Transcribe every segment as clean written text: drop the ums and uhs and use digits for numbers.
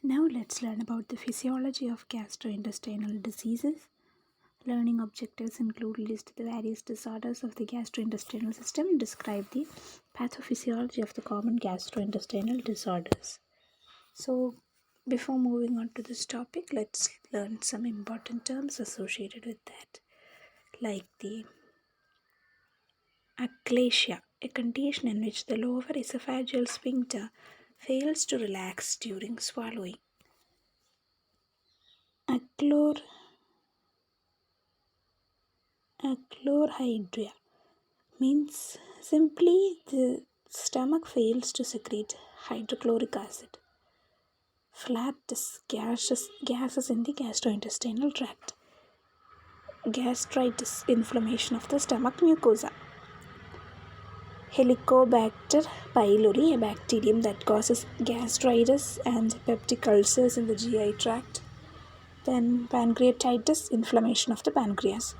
Now let's learn about the physiology of gastrointestinal diseases. Learning objectives include list the various disorders of the gastrointestinal system and describe the pathophysiology of the common gastrointestinal disorders. So, before moving on to this topic, let's learn some important terms associated with that, like the achalasia, a condition in which the lower esophageal sphincter fails to relax during swallowing. Achlorhydria means simply the stomach fails to secrete hydrochloric acid. Flatus, gases in the gastrointestinal tract. Gastritis, inflammation of the stomach mucosa. Helicobacter pylori, a bacterium that causes gastritis and peptic ulcers in the GI tract. Then pancreatitis, inflammation of the pancreas.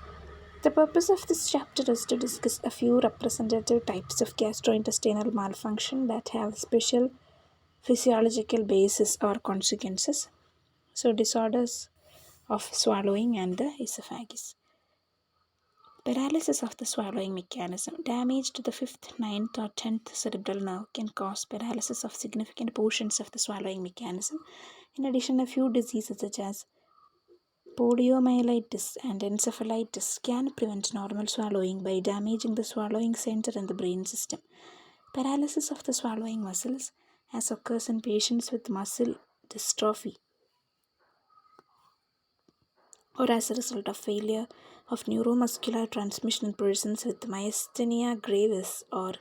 The purpose of this chapter is to discuss a few representative types of gastrointestinal malfunction that have special physiological basis or consequences. So, disorders of swallowing and the esophagus. Paralysis of the swallowing mechanism. Damage to the 5th, 9th, or 10th cerebral nerve can cause paralysis of significant portions of the swallowing mechanism. In addition, a few diseases such as poliomyelitis and encephalitis can prevent normal swallowing by damaging the swallowing center in the brain system. Paralysis of the swallowing muscles, as occurs in patients with muscle dystrophy or as a result of failure of neuromuscular transmission in persons with myasthenia gravis or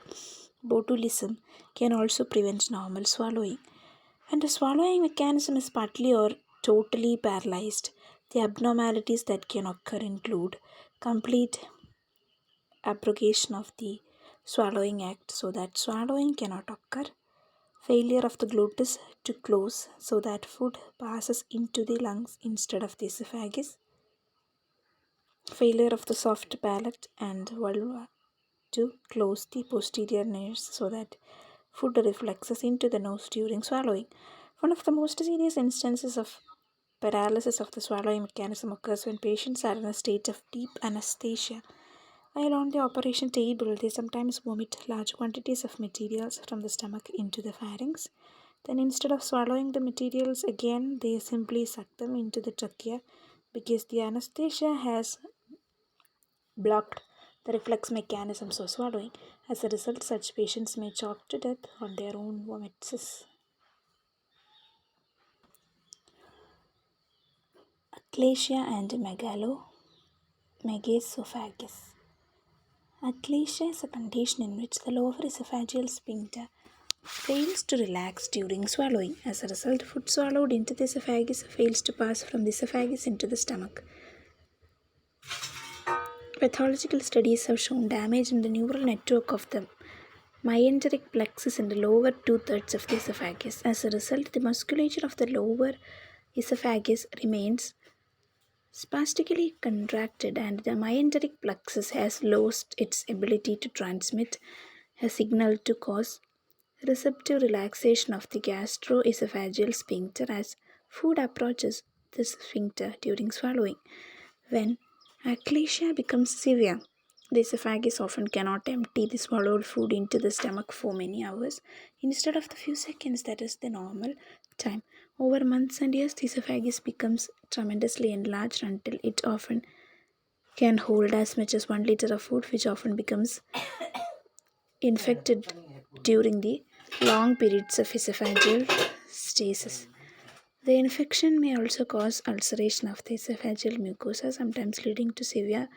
botulism, can also prevent normal swallowing. When the swallowing mechanism is partly or totally paralyzed, the abnormalities that can occur include complete abrogation of the swallowing act so that swallowing cannot occur, failure of the glottis to close so that food passes into the lungs instead of the esophagus, failure of the soft palate and vulva to close the posterior nares so that food reflexes into the nose during swallowing. One of the most serious instances of paralysis of the swallowing mechanism occurs when patients are in a state of deep anesthesia. While on the operation table, they sometimes vomit large quantities of materials from the stomach into the pharynx. Then, instead of swallowing the materials again, they simply suck them into the trachea because the anesthesia has blocked the reflex mechanisms of swallowing. As a result, such patients may choke to death on their own vomits. Achalasia and megaesophagus. Achalasia is a condition in which the lower esophageal sphincter fails to relax during swallowing. As a result, food swallowed into the esophagus fails to pass from the esophagus into the stomach. Pathological studies have shown damage in the neural network of the mesenteric plexus in the lower two-thirds of the esophagus. As a result, the musculature of the lower esophagus remains spastically contracted and the mesenteric plexus has lost its ability to transmit a signal to cause receptive relaxation of the gastroesophageal sphincter as food approaches the sphincter during swallowing. When achalasia becomes severe, the esophagus often cannot empty the swallowed food into the stomach for many hours instead of the few seconds that is the normal time. Over months and years, the esophagus becomes tremendously enlarged until it often can hold as much as 1 liter of food, which often becomes infected during the long periods of esophageal stasis. The infection may also cause ulceration of the esophageal mucosa, sometimes leading to severe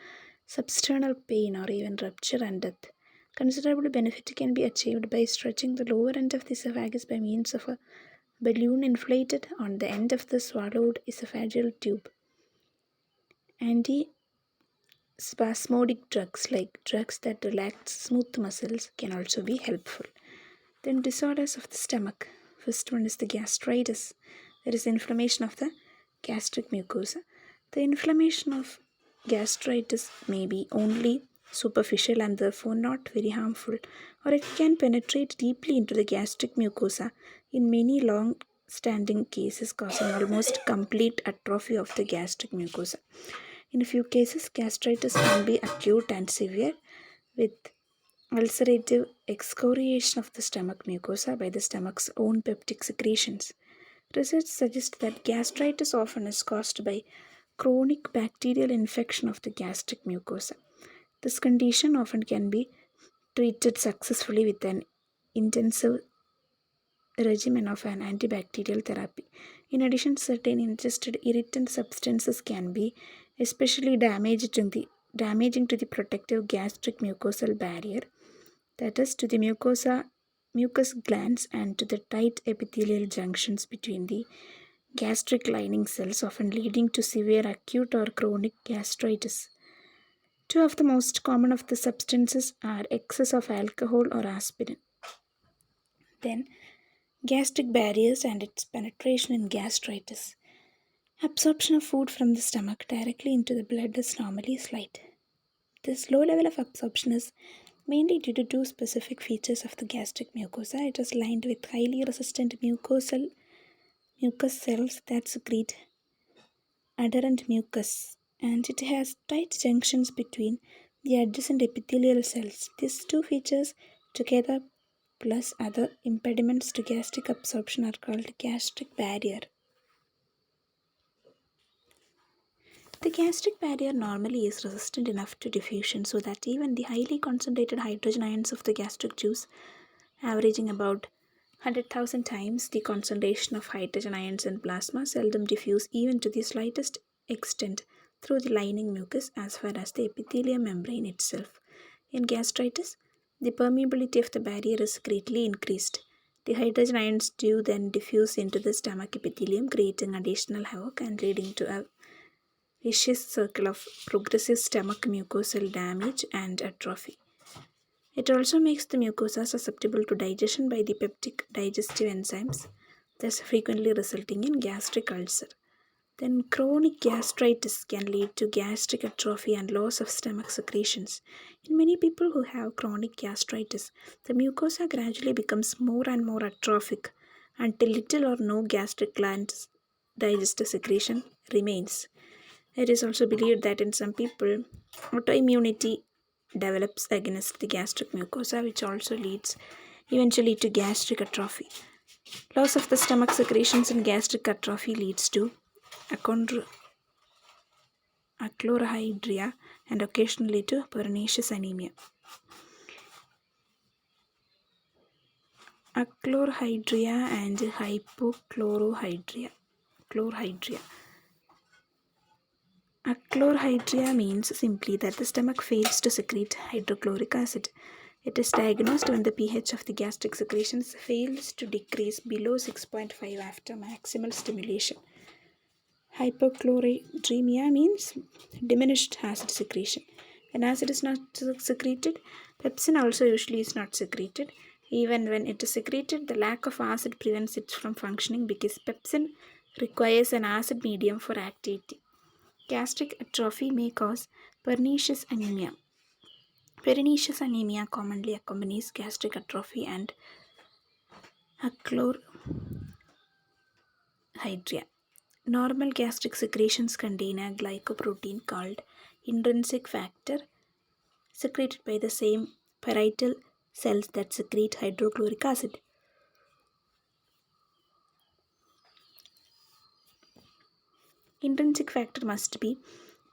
substernal pain or even rupture and death. Considerable benefit can be achieved by stretching the lower end of the esophagus by means of a balloon inflated on the end of the swallowed esophageal tube. Antispasmodic drugs like drugs that relax smooth muscles can also be helpful. Then disorders of the stomach. First one is the gastritis. There is inflammation of the gastric mucosa. The inflammation of gastritis may be only superficial and therefore not very harmful, or it can penetrate deeply into the gastric mucosa in many long standing cases causing almost complete atrophy of the gastric mucosa. In a few cases, gastritis can be acute and severe with ulcerative excoriation of the stomach mucosa by the stomach's own peptic secretions. Research suggests that gastritis often is caused by chronic bacterial infection of the gastric mucosa. This condition often can be treated successfully with an intensive regimen of an antibacterial therapy. In addition, certain ingested irritant substances can be especially damaging to the protective gastric mucosal barrier, that is, to the mucous glands and to the tight epithelial junctions between the gastric lining cells, often leading to severe acute or chronic gastritis. Two of the most common of the substances are excess of alcohol or aspirin. Then, gastric barriers and its penetration in gastritis. Absorption of food from the stomach directly into the blood is normally slight. This low level of absorption is mainly due to two specific features of the gastric mucosa. It is lined with highly resistant mucus cells that secrete adherent mucus, and it has tight junctions between the adjacent epithelial cells. These two features together plus other impediments to gastric absorption are called gastric barrier. The gastric barrier normally is resistant enough to diffusion so that even the highly concentrated hydrogen ions of the gastric juice, averaging about 100,000 times the concentration of hydrogen ions in plasma, seldom diffuse even to the slightest extent through the lining mucus as far as the epithelial membrane itself. In gastritis, the permeability of the barrier is greatly increased. The hydrogen ions do then diffuse into the stomach epithelium, creating additional havoc and leading to a vicious circle of progressive stomach mucosal damage and atrophy. It also makes the mucosa susceptible to digestion by the peptic digestive enzymes, thus frequently resulting in gastric ulcer. Then, chronic gastritis can lead to gastric atrophy and loss of stomach secretions. In many people who have chronic gastritis, the mucosa gradually becomes more and more atrophic until little or no gastric glands digestive secretion remains. It is also believed that in some people, autoimmunity develops against the gastric mucosa, which also leads eventually to gastric atrophy. Loss of the stomach secretions in gastric atrophy leads to achlorhydria and occasionally to pernicious anemia. Achlorhydria and hypochlorhydria. Achlorhydria means simply that the stomach fails to secrete hydrochloric acid. It is diagnosed when the pH of the gastric secretions fails to decrease below 6.5 after maximal stimulation. Hypochlorhydria means diminished acid secretion. When acid is not secreted, pepsin also usually is not secreted. Even when it is secreted, the lack of acid prevents it from functioning because pepsin requires an acid medium for activity. Gastric atrophy may cause pernicious anemia. Pernicious anemia commonly accompanies gastric atrophy and achlorhydria. Normal gastric secretions contain a glycoprotein called intrinsic factor, secreted by the same parietal cells that secrete hydrochloric acid. Intrinsic factor must be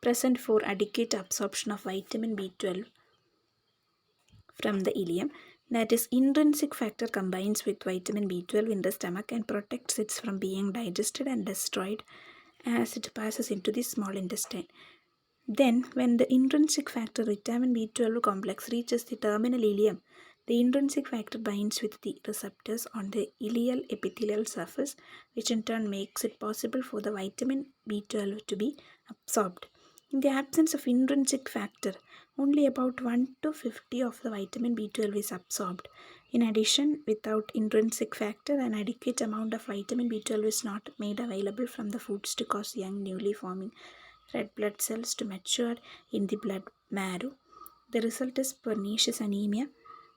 present for adequate absorption of vitamin B12 from the ileum. That is, intrinsic factor combines with vitamin B12 in the stomach and protects it from being digested and destroyed as it passes into the small intestine. Then, when the intrinsic factor vitamin B12 complex reaches the terminal ileum, the intrinsic factor binds with the receptors on the ileal epithelial surface, which in turn makes it possible for the vitamin B12 to be absorbed. In the absence of intrinsic factor, only about 1 to 50 of the vitamin B12 is absorbed. In addition, without intrinsic factor, an adequate amount of vitamin B12 is not made available from the foods to cause young newly forming red blood cells to mature in the blood marrow. The result is pernicious anemia.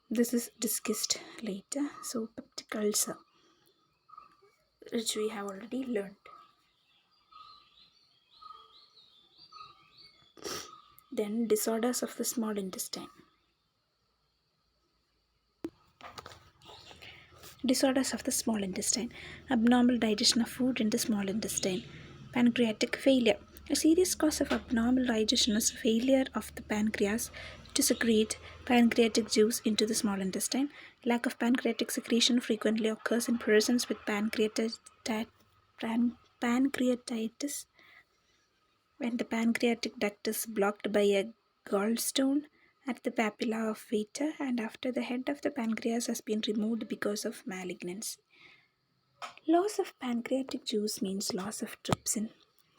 This is discussed later. So, peptic ulcer. which we have already learned. Then disorders of the small intestine. Disorders of the small intestine. Abnormal digestion of food in the small intestine. Pancreatic failure. A serious cause of abnormal digestion is failure of the pancreas to secrete pancreatic juice into the small intestine. Lack of pancreatic secretion frequently occurs in persons with pancreatitis when the pancreatic duct is blocked by a gallstone at the papilla of Vata and after the head of the pancreas has been removed because of malignancy. Loss of pancreatic juice means loss of trypsin,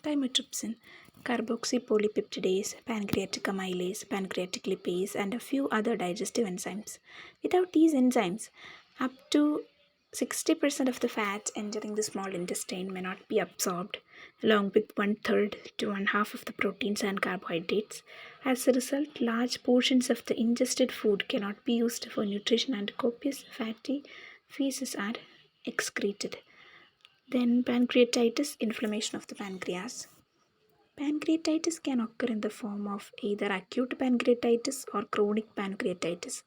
chymotrypsin, carboxypolypeptidase, pancreatic amylase, pancreatic lipase, and a few other digestive enzymes. Without these enzymes, up to 60% of the fats entering the small intestine may not be absorbed, along with one third to one half of the proteins and carbohydrates. As a result, large portions of the ingested food cannot be used for nutrition and copious fatty feces are excreted. Then, pancreatitis, inflammation of the pancreas. Pancreatitis can occur in the form of either acute pancreatitis or chronic pancreatitis.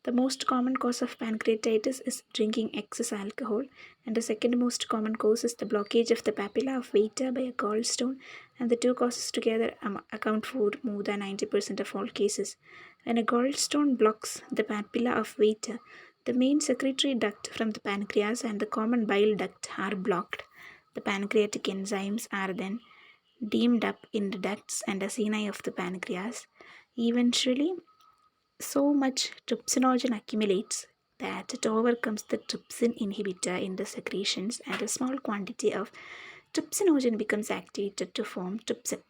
The most common cause of pancreatitis is drinking excess alcohol, and the second most common cause is the blockage of the papilla of Vata by a gallstone, and the two causes together account for more than 90% of all cases. When a gallstone blocks the papilla of Vata, the main secretory duct from the pancreas and the common bile duct are blocked. The pancreatic enzymes are then deemed up in the ducts and acini of the pancreas. Eventually, so much trypsinogen accumulates that it overcomes the trypsin inhibitor in the secretions and a small quantity of trypsinogen becomes activated to form trypsin.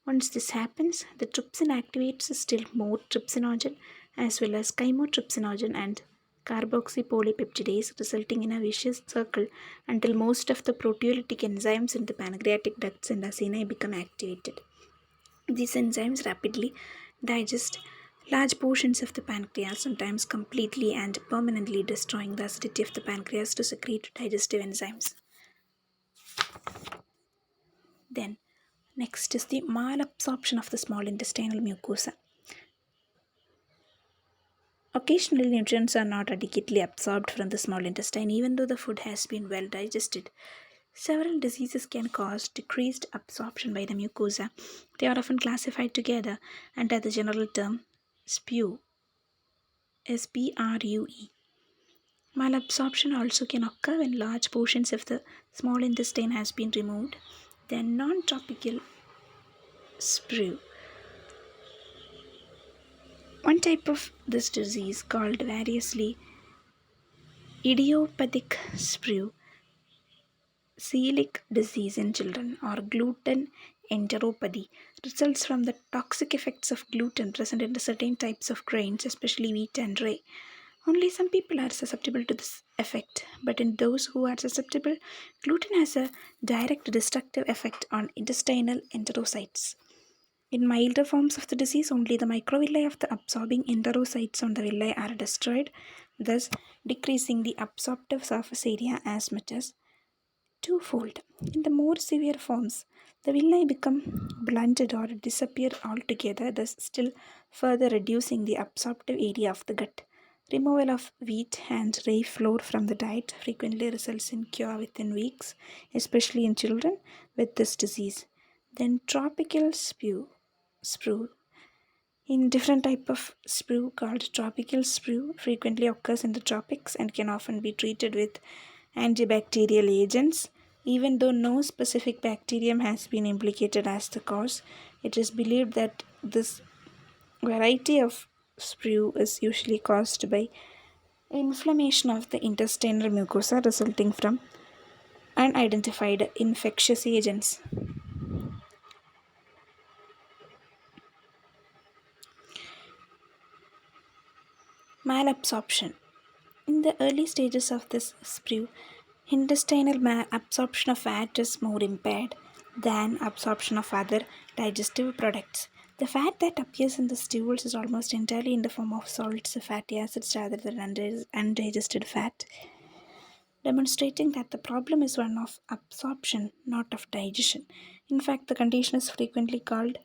Once this happens, the trypsin activates still more trypsinogen as well as chymotrypsinogen and carboxypolypeptidase, resulting in a vicious circle until most of the proteolytic enzymes in the pancreatic ducts and acini become activated. These enzymes rapidly digest large portions of the pancreas, sometimes completely and permanently destroying the acidity of the pancreas to secrete digestive enzymes. Then, next is the malabsorption of the small intestinal mucosa. Occasionally, nutrients are not adequately absorbed from the small intestine, even though the food has been well digested. Several diseases can cause decreased absorption by the mucosa. They are often classified together under the general term SPUE. SPRUE. Malabsorption also can occur when large portions of the small intestine has been removed. Then non-tropical sprue. One type of this disease called variously idiopathic sprue, celiac disease in children, or gluten enteropathy results from the toxic effects of gluten present in certain types of grains, especially wheat and rye. Only some people are susceptible to this effect, but in those who are susceptible, gluten has a direct destructive effect on intestinal enterocytes. In milder forms of the disease, only the microvilli of the absorbing enterocytes on the villi are destroyed, thus decreasing the absorptive surface area as much as twofold. In the more severe forms, the villi become blunted or disappear altogether, thus still further reducing the absorptive area of the gut. Removal of wheat and rye flour from the diet frequently results in cure within weeks, especially in children with this disease. Then tropical sprue. In different type of sprue called tropical sprue frequently occurs in the tropics and can often be treated with antibacterial agents. Even though no specific bacterium has been implicated as the cause, it is believed that this variety of sprue is usually caused by inflammation of the intestinal mucosa resulting from unidentified infectious agents. Malabsorption. In the early stages of this sprue, intestinal absorption of fat is more impaired than absorption of other digestive products. The fat that appears in the stools is almost entirely in the form of salts, fatty acids rather than undigested fat. demonstrating that the problem is one of absorption, not of digestion. In fact, the condition is frequently called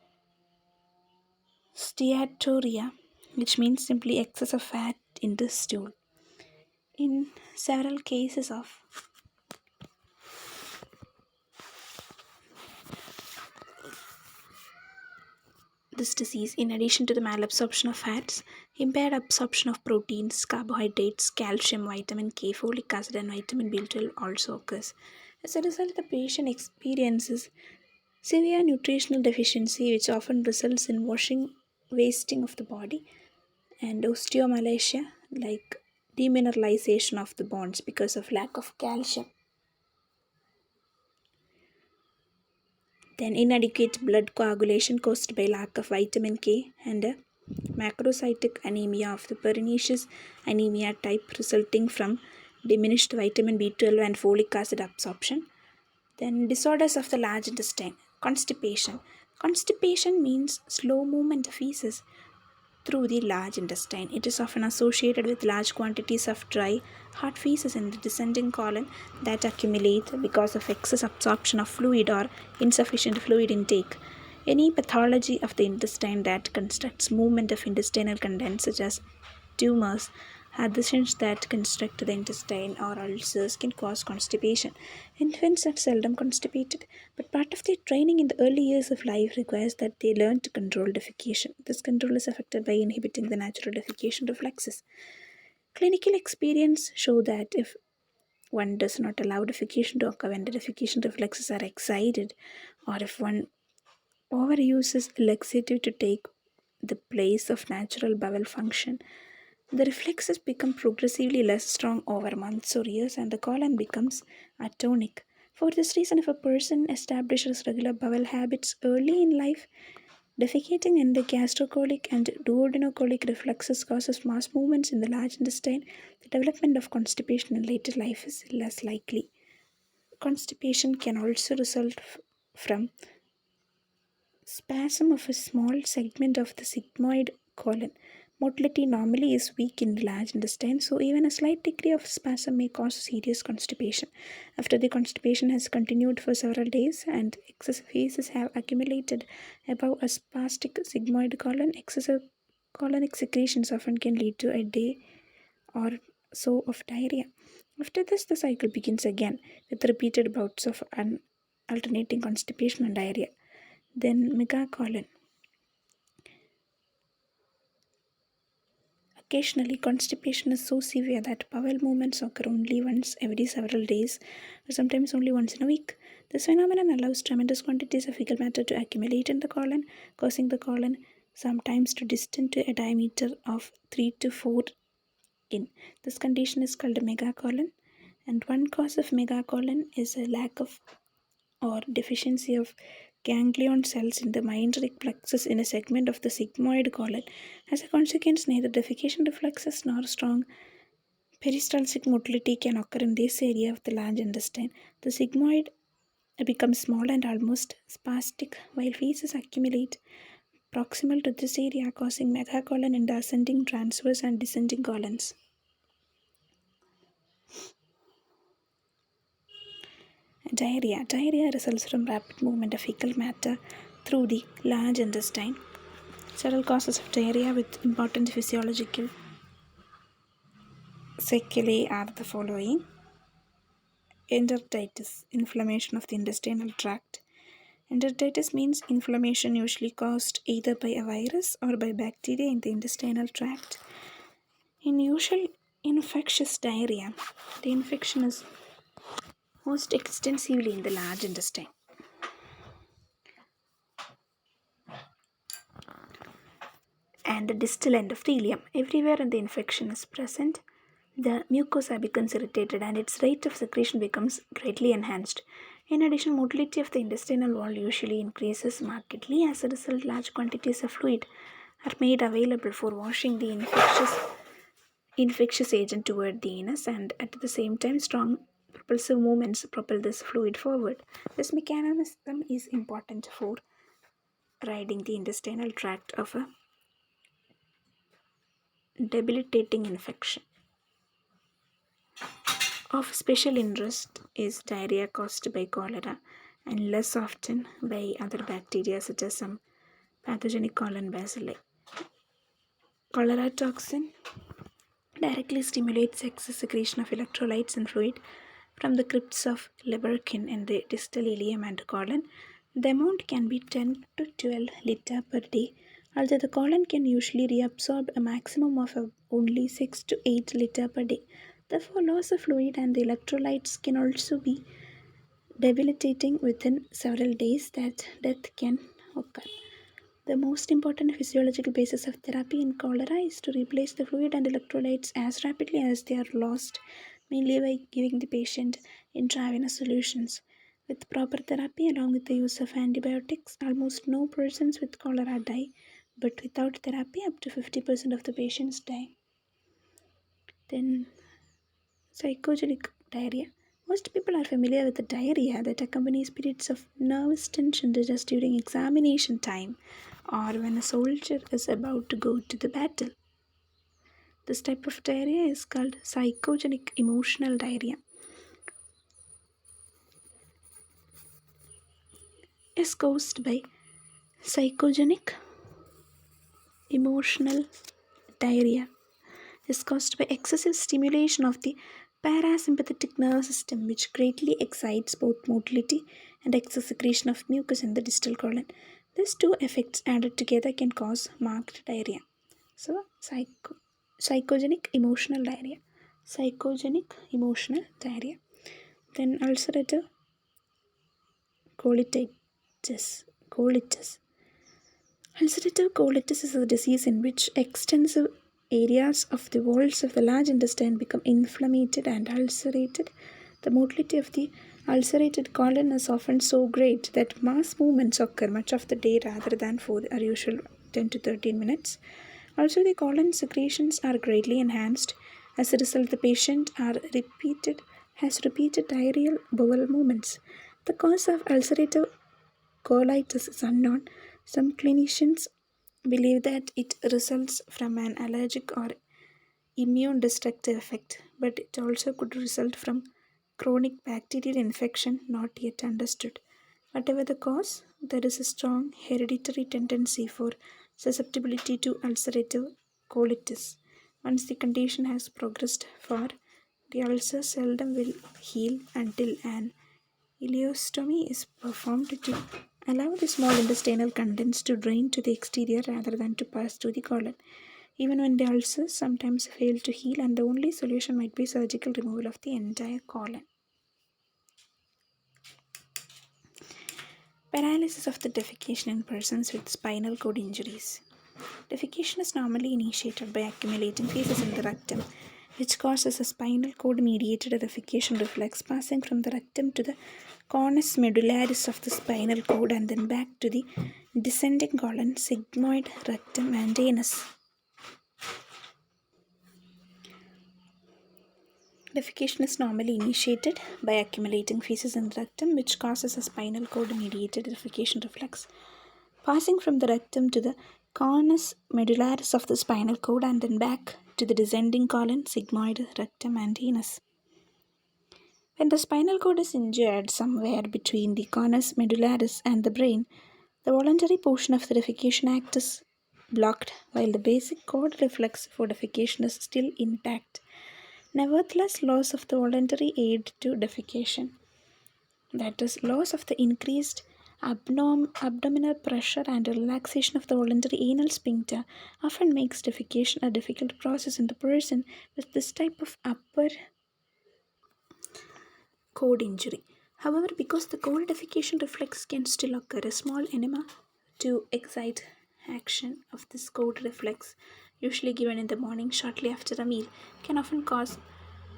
steatorrhea, which means simply excess of fat in the stool. In several cases of this disease, in addition to the malabsorption of fats, impaired absorption of proteins, carbohydrates, calcium, vitamin K, folic acid, and vitamin B12 also occurs. As a result, the patient experiences severe nutritional deficiency, which often results in wasting of the body, and osteomalacia, like demineralization of the bones because of lack of calcium. Then inadequate blood coagulation caused by lack of vitamin K and a macrocytic anemia of the pernicious anemia type resulting from diminished vitamin B12 and folic acid absorption. Then disorders of the large intestine. Constipation. Constipation means slow movement of feces through the large intestine. It is often associated with large quantities of dry, hard feces in the descending colon that accumulate because of excess absorption of fluid or insufficient fluid intake. Any pathology of the intestine that constructs movement of intestinal contents, such as tumors, adhesions that construct the intestine, or ulcers, can cause constipation. Infants are seldom constipated, but part of their training in the early years of life requires that they learn to control defecation. This control is affected by inhibiting the natural defecation reflexes. Clinical experience show that if one does not allow defecation to occur when the defecation reflexes are excited, or if one overuses laxative to take the place of natural bowel function, the reflexes become progressively less strong over months or years, and the colon becomes atonic. For this reason, if a person establishes regular bowel habits early in life, defecating in the gastrocolic and duodenocolic reflexes causes mass movements in the large intestine, the development of constipation in later life is less likely. Constipation can also result from spasm of a small segment of the sigmoid colon. Motility normally is weak in the large intestine, so even a slight degree of spasm may cause serious constipation. After the constipation has continued for several days and excessive feces have accumulated above a spastic sigmoid colon, excessive colonic secretions often can lead to a day or so of diarrhea. After this, the cycle begins again with repeated bouts of alternating constipation and diarrhea. Then megacolon. Occasionally, constipation is so severe that bowel movements occur only once every several days, or sometimes only once in a week. This phenomenon allows tremendous quantities of fecal matter to accumulate in the colon, causing the colon sometimes to distend to a diameter of 3 to 4 in. This condition is called a megacolon, and one cause of megacolon is a lack of or deficiency of ganglion cells in the myendric plexus in a segment of the sigmoid colon. As a consequence, neither defecation reflexes nor strong peristaltic motility can occur in this area of the large intestine. The sigmoid becomes small and almost spastic, while feces accumulate proximal to this area, causing megacolon in the ascending, transverse, and descending colons. Diarrhea. Diarrhea results from rapid movement of fecal matter through the large intestine. Several causes of diarrhea with important physiological sequelae are the following: enteritis, inflammation of the intestinal tract. Enteritis means inflammation usually caused either by a virus or by bacteria in the intestinal tract. In usual infectious diarrhea, the infection is most extensively in the large intestine. And the distal end of the ileum. Everywhere the infection is present, the mucosa becomes irritated and its rate of secretion becomes greatly enhanced. In addition, motility of the intestinal wall usually increases markedly. As a result, large quantities of fluid are made available for washing the infectious agent toward the anus, and at the same time, strong propulsive movements propel this fluid forward. This mechanism is important for riding the intestinal tract of a debilitating infection. Of special interest is diarrhea caused by cholera and less often by other bacteria such as some pathogenic colon bacilli. Cholera toxin directly stimulates excess secretion of electrolytes and fluid from the crypts of Leberkin in the distal ileum and colon. The amount can be 10 to 12 liter per day, although the colon can usually reabsorb a maximum of only 6 to 8 liter per day. Therefore, loss of fluid and the electrolytes can also be debilitating within several days that death can occur. The most important physiological basis of therapy in cholera is to replace the fluid and electrolytes as rapidly as they are lost, mainly by giving the patient intravenous solutions. With proper therapy, along with the use of antibiotics, almost no persons with cholera die, but without therapy, up to 50% of the patients die. Then, psychogenic diarrhea. Most people are familiar with the diarrhea that accompanies periods of nervous tension just during examination time or when a soldier is about to go to the battle. This type of diarrhea is called psychogenic emotional diarrhea. Is caused by psychogenic emotional diarrhea is caused by excessive stimulation of the parasympathetic nervous system, which greatly excites both motility and excess secretion of mucus in the distal colon. These two effects added together can cause marked diarrhea. So, psychogenic emotional diarrhea. Psychogenic emotional diarrhea. Then ulcerative colitis. Colitis. Ulcerative colitis is a disease in which extensive areas of the walls of the large intestine become inflamed and ulcerated. The motility of the ulcerated colon is often so great that mass movements occur much of the day rather than for our usual 10 to 13 minutes. Also, the colon secretions are greatly enhanced. As a result, the patient has repeated diarrheal bowel movements. The cause of ulcerative colitis is unknown. Some clinicians believe that it results from an allergic or immune destructive effect, but it also could result from chronic bacterial infection not yet understood. Whatever the cause, there is a strong hereditary tendency for susceptibility to ulcerative colitis. Once the condition has progressed far, the ulcer seldom will heal until an ileostomy is performed to allow the small intestinal contents to drain to the exterior rather than to pass through the colon. Even when the ulcers sometimes fail to heal, and the only solution might be surgical removal of the entire colon. Paralysis of the defecation in persons with spinal cord injuries. Defecation is normally initiated by accumulating feces in the rectum, which causes a spinal cord mediated defecation reflex passing from the rectum to the conus medullaris of the spinal cord and then back to the descending colon, sigmoid, rectum, and anus. Defecation is normally initiated by accumulating feces in the rectum, which causes a spinal cord mediated defecation reflex passing from the rectum to the conus medullaris of the spinal cord and then back to the descending colon, sigmoid, rectum, and anus. When the spinal cord is injured somewhere between the conus medullaris and the brain, the voluntary portion of the defecation act is blocked while the basic cord reflex for defecation is still intact. Nevertheless, loss of the voluntary aid to defecation, that is, loss of the increased abdominal pressure and relaxation of the voluntary anal sphincter, often makes defecation a difficult process in the person with this type of upper cord injury. However, because the cold defecation reflex can still occur, a small enema to excite action of this cold reflex, usually given in the morning shortly after a meal, can often cause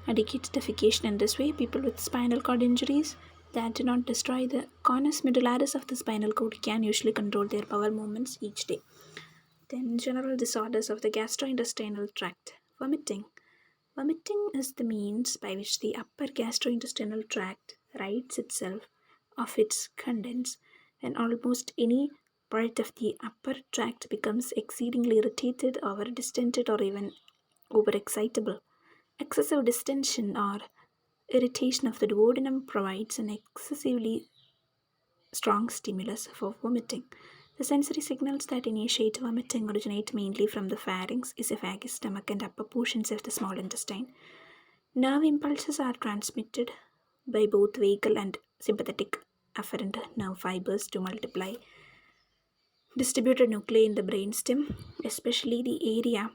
adequate defecation. In this way, people with spinal cord injuries that do not destroy the conus medullaris of the spinal cord can usually control their bowel movements each day. Then, general disorders of the gastrointestinal tract. Vomiting. Vomiting is the means by which the upper gastrointestinal tract rids itself of its contents when almost any part of the upper tract becomes exceedingly irritated or distended or even overexcitable. Excessive distension or Irritation of the duodenum provides an excessively strong stimulus for vomiting. The sensory signals that initiate vomiting originate mainly from the pharynx, esophagus, stomach, and upper portions of the small intestine. Nerve impulses are transmitted by both vagal and sympathetic afferent nerve fibers to multiply distributed nuclei in the brainstem, especially the area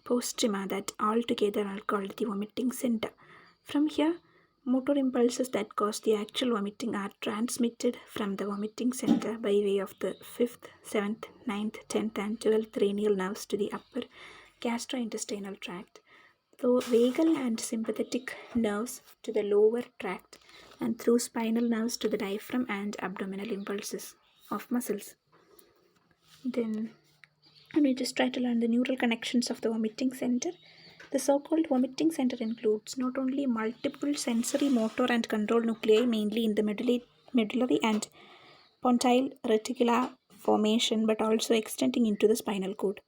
postrema that altogether are called the vomiting center. From here, motor impulses that cause the actual vomiting are transmitted from the vomiting center by way of the 5th, 7th, 9th, 10th, and 12th cranial nerves to the upper gastrointestinal tract, through vagal and sympathetic nerves to the lower tract, and through spinal nerves to the diaphragm and abdominal impulses of muscles. Then let me just try to learn the neural connections of the vomiting center. The so-called vomiting center includes not only multiple sensory, motor, and control nuclei, mainly in the medullary and pontile reticular formation, but also extending into the spinal cord.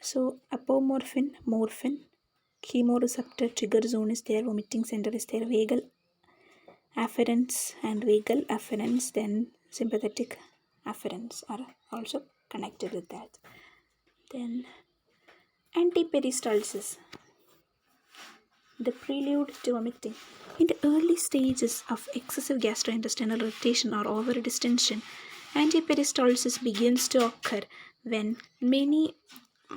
So, apomorphin, morphin, chemoreceptor trigger zone is there, vomiting center is there, vagal afferents and vagal afferents, then sympathetic afferents are also connected with that. Then antiperistalsis, the prelude to vomiting. In the early stages of excessive gastrointestinal irritation or over distension, antiperistalsis begins to occur when many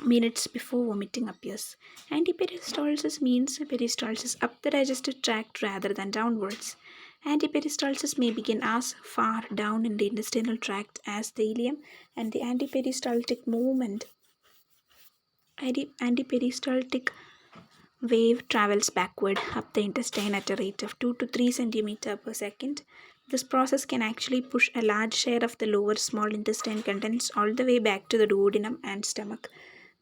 minutes before vomiting appears. Antiperistalsis means peristalsis up the digestive tract rather than downwards. Antiperistalsis may begin as far down in the intestinal tract as the ileum, and the antiperistaltic wave travels backward up the intestine at a rate of 2 to 3 centimeter per second. This process can actually push a large share of the lower small intestine contents all the way back to the duodenum and stomach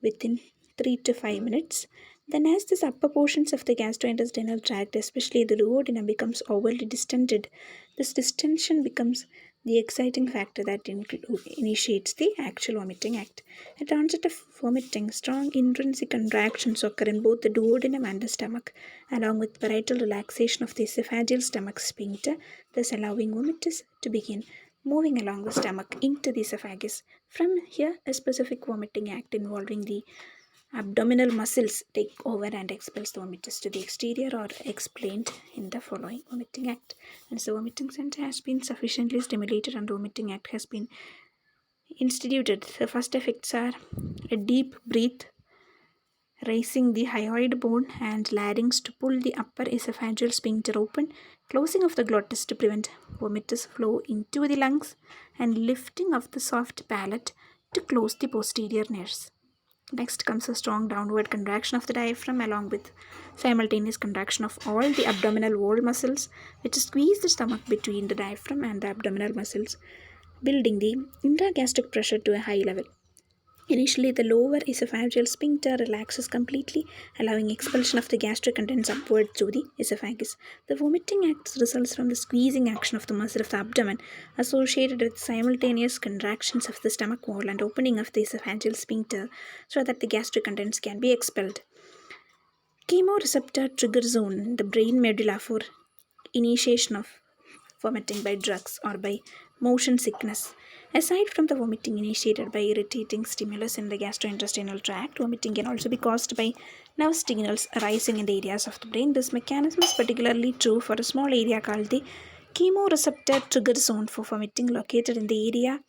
within 3 to 5 minutes. Then, as the upper portions of the gastrointestinal tract, especially the duodenum, becomes overly distended, this distension becomes the exciting factor that initiates the actual vomiting act. At the onset of vomiting, strong intrinsic contractions occur in both the duodenum and the stomach, along with parietal relaxation of the esophageal stomach sphincter, thus allowing vomitus to begin moving along the stomach into the esophagus. From here, a specific vomiting act involving the abdominal muscles take over and expels the vomitus to the exterior or explained in the following vomiting act. And so vomiting center has been sufficiently stimulated and vomiting act has been instituted. The first effects are a deep breath, raising the hyoid bone and larynx to pull the upper esophageal sphincter open, closing of the glottis to prevent vomitus flow into the lungs, and lifting of the soft palate to close the posterior nares. Next comes a strong downward contraction of the diaphragm along with simultaneous contraction of all the abdominal wall muscles, which squeeze the stomach between the diaphragm and the abdominal muscles, building the intragastric pressure to a high level. Initially, the lower esophageal sphincter relaxes completely, allowing expulsion of the gastric contents upward through the esophagus. The vomiting act results from the squeezing action of the muscle of the abdomen, associated with simultaneous contractions of the stomach wall and opening of the esophageal sphincter so that the gastric contents can be expelled. Chemoreceptor trigger zone, the brain medulla for initiation of vomiting by drugs or by motion sickness. Aside from the vomiting initiated by irritating stimulus in the gastrointestinal tract, vomiting can also be caused by nerve signals arising in the areas of the brain. This mechanism is particularly true for a small area called the chemoreceptor trigger zone for vomiting, located in the area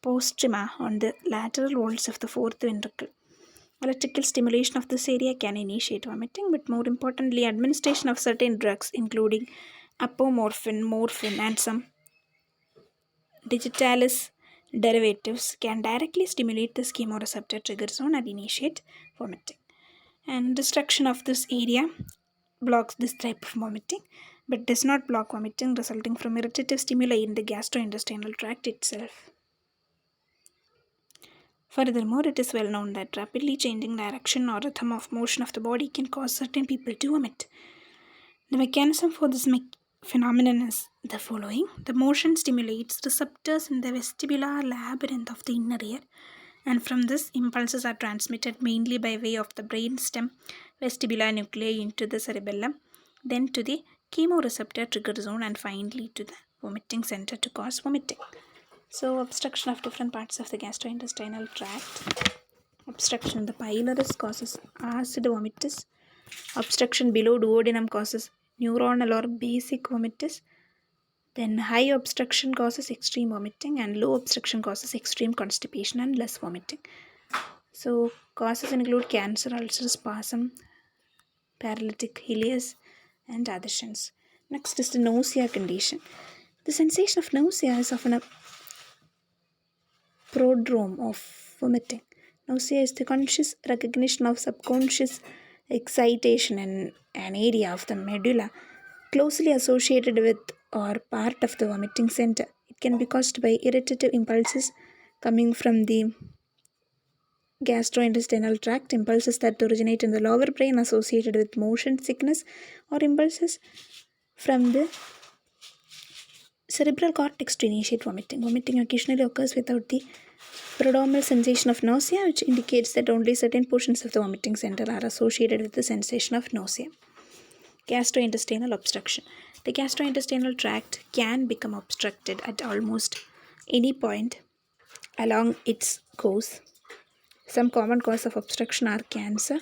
postrema on the lateral walls of the fourth ventricle. Electrical stimulation of this area can initiate vomiting, but more importantly, administration of certain drugs, including apomorphin, morphine, and some digitalis derivatives, can directly stimulate the chemoreceptor trigger zone and initiate vomiting. And destruction of this area blocks this type of vomiting, but does not block vomiting resulting from irritative stimuli in the gastrointestinal tract itself. Furthermore, it is well known that rapidly changing direction or rhythm of motion of the body can cause certain people to vomit. The mechanism for this phenomenon is the following. The motion stimulates receptors in the vestibular labyrinth of the inner ear, and from this, impulses are transmitted mainly by way of the brainstem vestibular nuclei into the cerebellum. then to the chemoreceptor trigger zone, and finally to the vomiting center to cause vomiting. So, obstruction of different parts of the gastrointestinal tract. Obstruction in the pylorus causes acid vomitus. Obstruction below duodenum causes neuronal or basic vomitus. Then high obstruction causes extreme vomiting, and low obstruction causes extreme constipation and less vomiting. So causes include cancer, ulcer, spasm, paralytic ileus, and adhesions. Next is the nausea condition. The sensation of nausea is often a prodrome of vomiting. Nausea is the conscious recognition of subconscious excitation in an area of the medulla closely associated with or part of the vomiting center. It can be caused by irritative impulses coming from the gastrointestinal tract, impulses that originate in the lower brain associated with motion sickness, or impulses from the cerebral cortex to initiate vomiting. Vomiting occasionally occurs without the prodromal sensation of nausea, which indicates that only certain portions of the vomiting center are associated with the sensation of nausea. Gastrointestinal obstruction. The gastrointestinal tract can become obstructed at almost any point along its course. Some common causes of obstruction are cancer,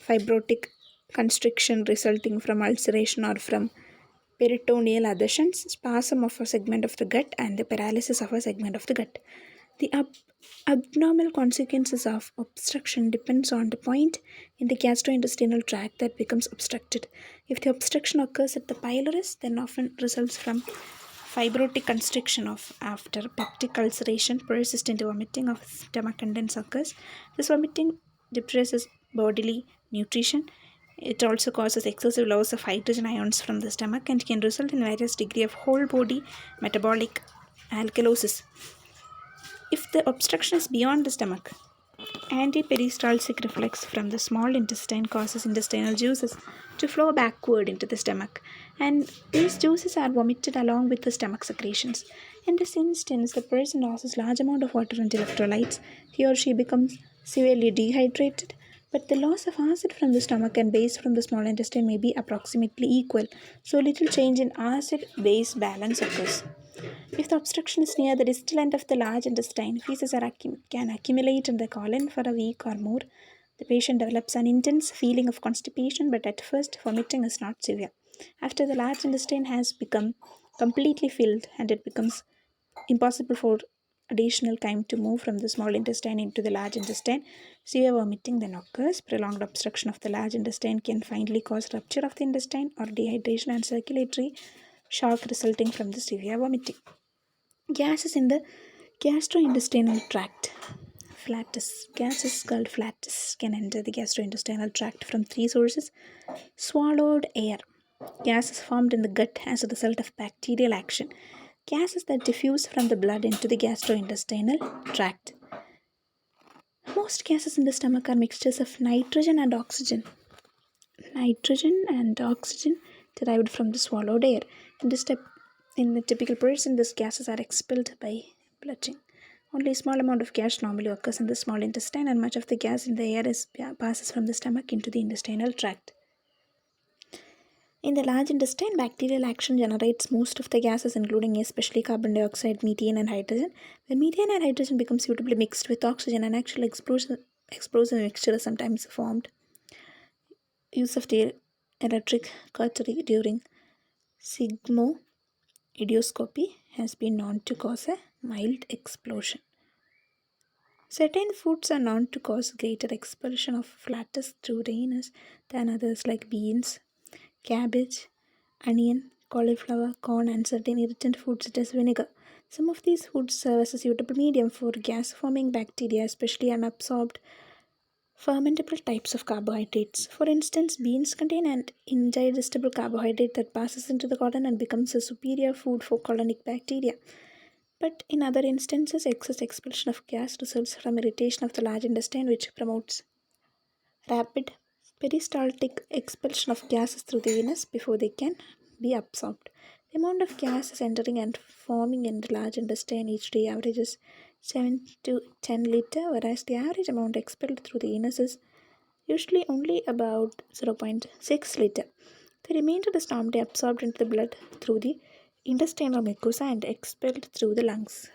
fibrotic constriction resulting from ulceration or from peritoneal adhesions, spasm of a segment of the gut, and the paralysis of a segment of the gut. The abnormal consequences of obstruction depends on the point in the gastrointestinal tract that becomes obstructed. If the obstruction occurs at the pylorus, then often results from fibrotic constriction of after peptic ulceration, persistent vomiting of stomach contents occurs. This vomiting depresses bodily nutrition. It also causes excessive loss of hydrogen ions from the stomach and can result in various degree of whole body metabolic alkalosis. If the obstruction is beyond the stomach, antiperistaltic reflex from the small intestine causes intestinal juices to flow backward into the stomach, and these juices are vomited along with the stomach secretions. In this instance, the person loses large amount of water and electrolytes. He or she becomes severely dehydrated, but the loss of acid from the stomach and base from the small intestine may be approximately equal, so little change in acid-base balance occurs. If the obstruction is near the distal end of the large intestine, feces can accumulate in the colon for a week or more. The patient develops an intense feeling of constipation, but at first vomiting is not severe. After the large intestine has become completely filled and it becomes impossible for additional time to move from the small intestine into the large intestine, severe vomiting then occurs. Prolonged obstruction of the large intestine can finally cause rupture of the intestine or dehydration and circulatory shock resulting from the severe vomiting. Gases in the gastrointestinal tract. Flatus. Gases called flatus can enter the gastrointestinal tract from three sources. Swallowed air. Gases formed in the gut as a result of bacterial action. Gases that diffuse from the blood into the gastrointestinal tract. Most gases in the stomach are mixtures of nitrogen and oxygen. Nitrogen and oxygen derived from the swallowed air. In the typical person, these gases are expelled by belching. Only a small amount of gas normally occurs in the small intestine, and much of the gas in the air passes from the stomach into the intestinal tract. In the large intestine, bacterial action generates most of the gases, including especially carbon dioxide, methane, and hydrogen. When methane and hydrogen become suitably mixed with oxygen, an actual explosive mixture is sometimes formed. Use of the electric cautery during sigmoidioscopy has been known to cause a mild explosion. Certain foods are known to cause greater expulsion of flatus through the anus than others, like beans, cabbage, onion, cauliflower, corn, and certain irritant foods such as vinegar. Some of these foods serve as a suitable medium for gas-forming bacteria, especially unabsorbed fermentable types of carbohydrates. For instance, beans contain an indigestible carbohydrate that passes into the colon and becomes a superior food for colonic bacteria. But in other instances, excess expulsion of gas results from irritation of the large intestine, which promotes rapid peristaltic expulsion of gases through the anus before they can be absorbed. The amount of gases entering and forming in the large intestine each day averages 7 to 10 liter, whereas the average amount expelled through the anus is usually only about 0.6 liter. The remainder is normally absorbed into the blood through the intestinal mucosa and expelled through the lungs.